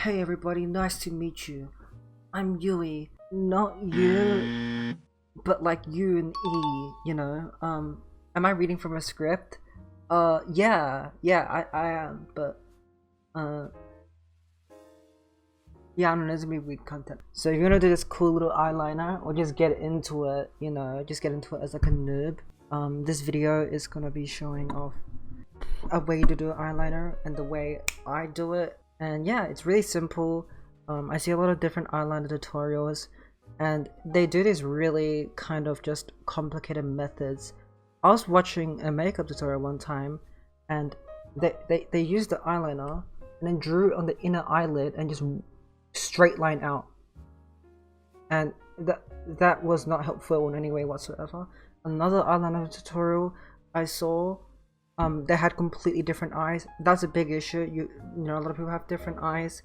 Hey everybody, nice to meet you. I'm Yui. Not you, but like you and E, you know. Am I reading from a script? I am, but uh yeah, I don't know, there's gonna be weird content. So if you're gonna do this cool little eyeliner or just get into it, you know, just get into it as like a noob. This video is gonna be showing off a way to do eyeliner and the way I do it. And yeah, it's really simple. I see a lot of different eyeliner tutorials and they do these really kind of just complicated methods. I was watching a makeup tutorial one time and they used the eyeliner and then drew on the inner eyelid and just straight line out, and that was not helpful in any way whatsoever. Another eyeliner tutorial I saw, they had completely different eyes. That's a big issue. You know, a lot of people have different eyes.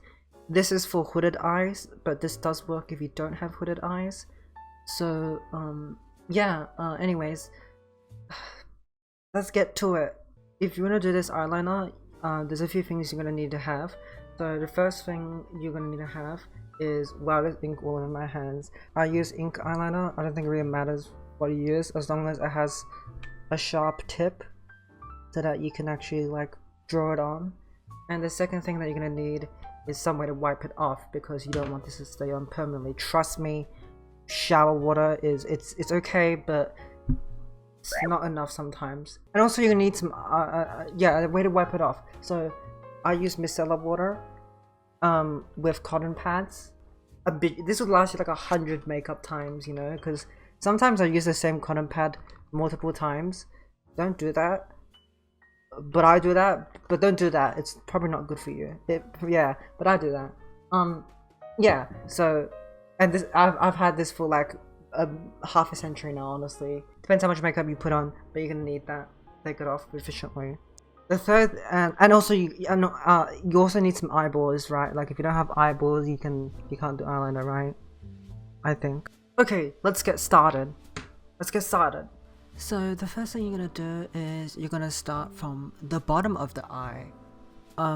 This is for hooded eyes, but this does work if you don't have hooded eyes. So yeah, anyways, let's get to it. If you want to do this eyeliner, there's a few things you're gonna need to have. So the first thing you're gonna need to have is, wow, there's ink all over my hands. I use ink eyeliner. I don't think it really matters what you use as long as it has a sharp tip so that you can actually like draw it on. And the second thing that you're gonna need is some way to wipe it off because you don't want this to stay on permanently. Trust me, shower water is it's okay, but it's not enough sometimes. And also you're gonna need some a way to wipe it off. So I use micellar water with cotton pads. This would last you like 100 makeup times, you know, because sometimes I use the same cotton pad multiple times. Don't do that. But I do that. But don't do that. It's probably not good for you. Yeah, but I do that. Yeah. So, and this I've had this for like half a century now. Honestly, depends how much makeup you put on, but you're gonna need that. Take it off efficiently. The third, and also you also need some eyeballs, right? Like if you don't have eyeballs, you can't do eyeliner, right? I think. Okay, let's get started. So the first thing you're gonna do is you're gonna start from the bottom of the eye. I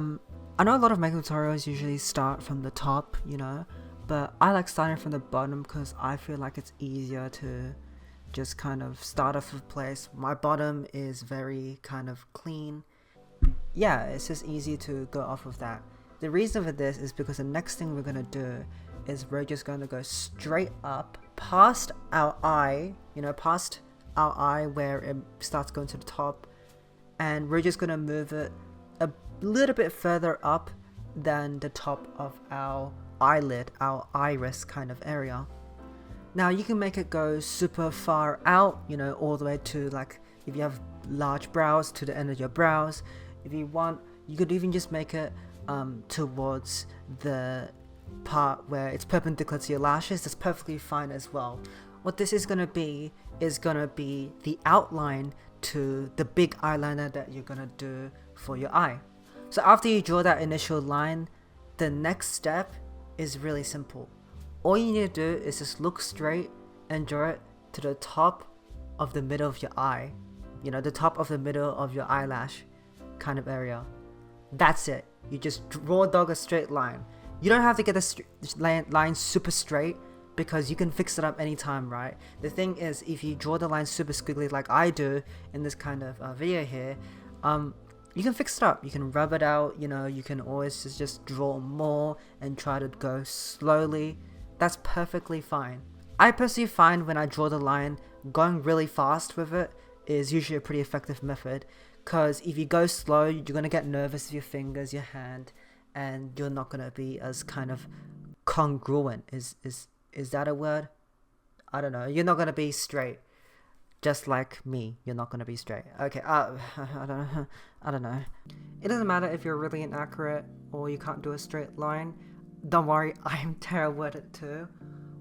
know a lot of makeup tutorials usually start from the top, you know, but I like starting from the bottom because I feel like it's easier to just kind of start off with place. My bottom is very kind of clean. Yeah, it's just easy to go off of that. The reason for this is because the next thing we're gonna do is we're just gonna go straight up past our eye, you know, past our eye where it starts going to the top, and we're just gonna move it a little bit further up than the top of our eyelid, our iris kind of area. Now you can make it go super far out, you know, all the way to like if you have large brows to the end of your brows. If you want, you could even just make it towards the part where it's perpendicular to your lashes. That's perfectly fine as well. What this is gonna be the outline to the big eyeliner that you're gonna do for your eye. So after you draw that initial line, the next step is really simple. All you need to do is just look straight and draw it to the top of the middle of your eye. You know, the top of the middle of your eyelash kind of area. That's it. You just dog a straight line. You don't have to get the line super straight because you can fix it up anytime, right? The thing is, if you draw the line super squiggly like I do in this kind of video here, you can fix it up. You can rub it out, you know, you can always just draw more and try to go slowly. That's perfectly fine. I personally find when I draw the line, going really fast with it is usually a pretty effective method, because if you go slow, you're going to get nervous with your fingers, your hand, and you're not going to be as kind of congruent. Is that a word? I don't know. You're not going to be straight. Just like me, you're not going to be straight. Okay, I don't know. It doesn't matter if you're really inaccurate or you can't do a straight line. Don't worry, I'm terrible at it too.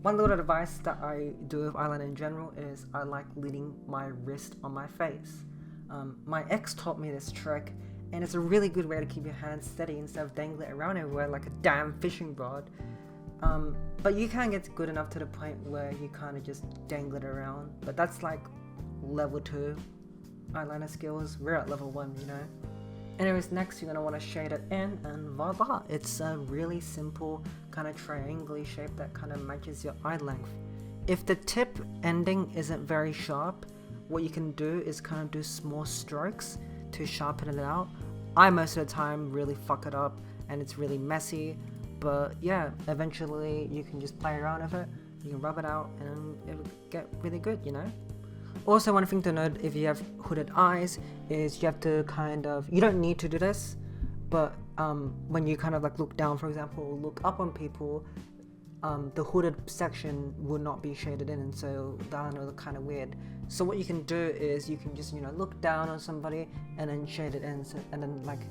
One little advice that I do with eyeliner in general is I like leaning my wrist on my face. My ex taught me this trick, and it's a really good way to keep your hands steady instead of dangling around everywhere like a damn fishing rod. But you can get good enough to the point where you kind of just dangle it around, but that's like level 2 eyeliner skills. We're at level 1, you know. Anyways, next you're gonna want to shade it in, and voila, it's a really simple kind of triangular shape that kind of matches your eye length. If the tip ending isn't very sharp, what you can do is kind of do small strokes to sharpen it out. I most of the time really fuck it up and it's really messy, but yeah, eventually you can just play around with it, you can rub it out and it'll get really good, you know. Also, one thing to note if you have hooded eyes is you have to kind of, you don't need to do this, but when you kind of like look down, for example, or look up on people, the hooded section will not be shaded in, and so that'll look kind of weird. So what you can do is you can just, you know, look down on somebody and then shade it in, so, and then like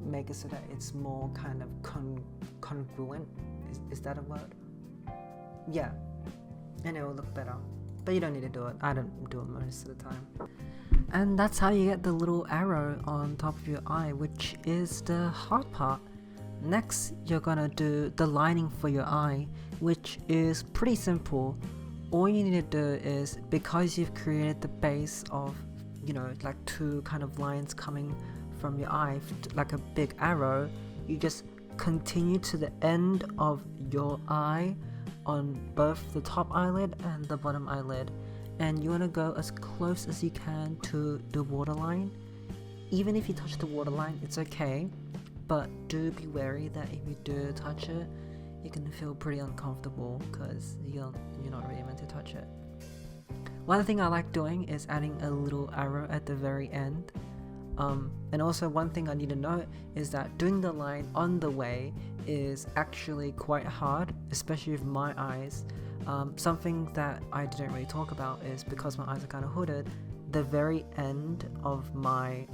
make it so that it's more kind of congruent. Is that a word? Yeah, and it will look better. But you don't need to do it. I don't do it most of the time. And that's how you get the little arrow on top of your eye, which is the hard part. Next, you're gonna do the lining for your eye, which is pretty simple. All you need to do is, because you've created the base of, you know, like two kind of lines coming from your eye, like a big arrow, you just continue to the end of your eye on both the top eyelid and the bottom eyelid, and you want to go as close as you can to the waterline. Even if you touch the waterline, it's okay, but do be wary that if you do touch it, you can feel pretty uncomfortable because you're not really meant to touch it. One thing I like doing is adding a little arrow at the very end. And also one thing I need to note is that doing the line on the way is actually quite hard, especially with my eyes. Something that I didn't really talk about is because my eyes are kind of hooded, the very end of my,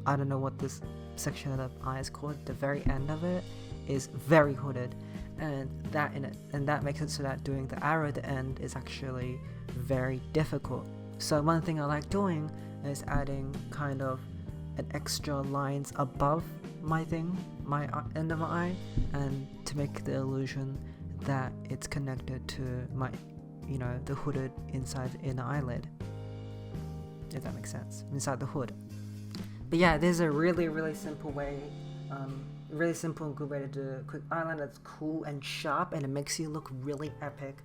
I don't know what this section of the eye is called, the very end of it is very hooded, and that makes it so that doing the arrow at the end is actually very difficult. So one thing I like doing is adding kind of an extra lines above my end of my eye, and to make the illusion that it's connected to my, you know, the hooded inside the inner eyelid, if that makes sense, inside the hood. But yeah, there's a really simple way, really simple and good way to do a quick eyeliner that's cool and sharp, and it makes you look really epic.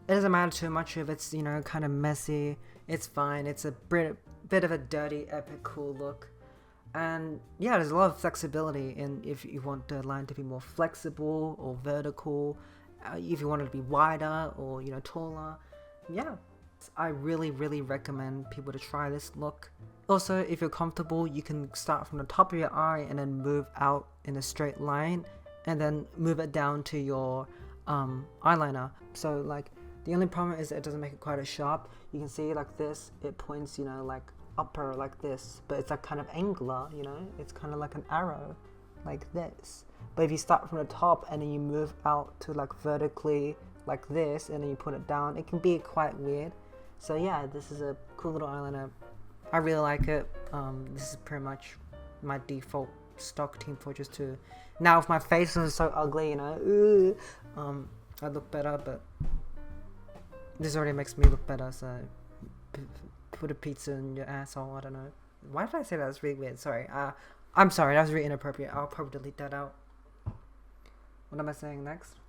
It doesn't matter too much if it's, you know, kind of messy, it's fine. It's a bit of a dirty, epic, cool look. And yeah, there's a lot of flexibility in if you want the line to be more flexible or vertical, if you want it to be wider or, you know, taller. Yeah, I really recommend people to try this look. Also, if you're comfortable, you can start from the top of your eye and then move out in a straight line and then move it down to your eyeliner. So like, the only problem is that it doesn't make it quite as sharp. You can see like this, it points, you know, like upper like this, but it's like kind of angular, you know, it's kind of like an arrow like this. But if you start from the top and then you move out to like vertically like this and then you put it down, it can be quite weird. So yeah, this is a cool little eyeliner. I really like it. This is pretty much my default stock Team Fortress 2. Now if my face is so ugly, you know, I look better, but this already makes me look better, so put a pizza in your asshole, I don't know. Why did I say that? That's really weird, sorry. I'm sorry, that was really inappropriate. I'll probably delete that out. What am I saying next?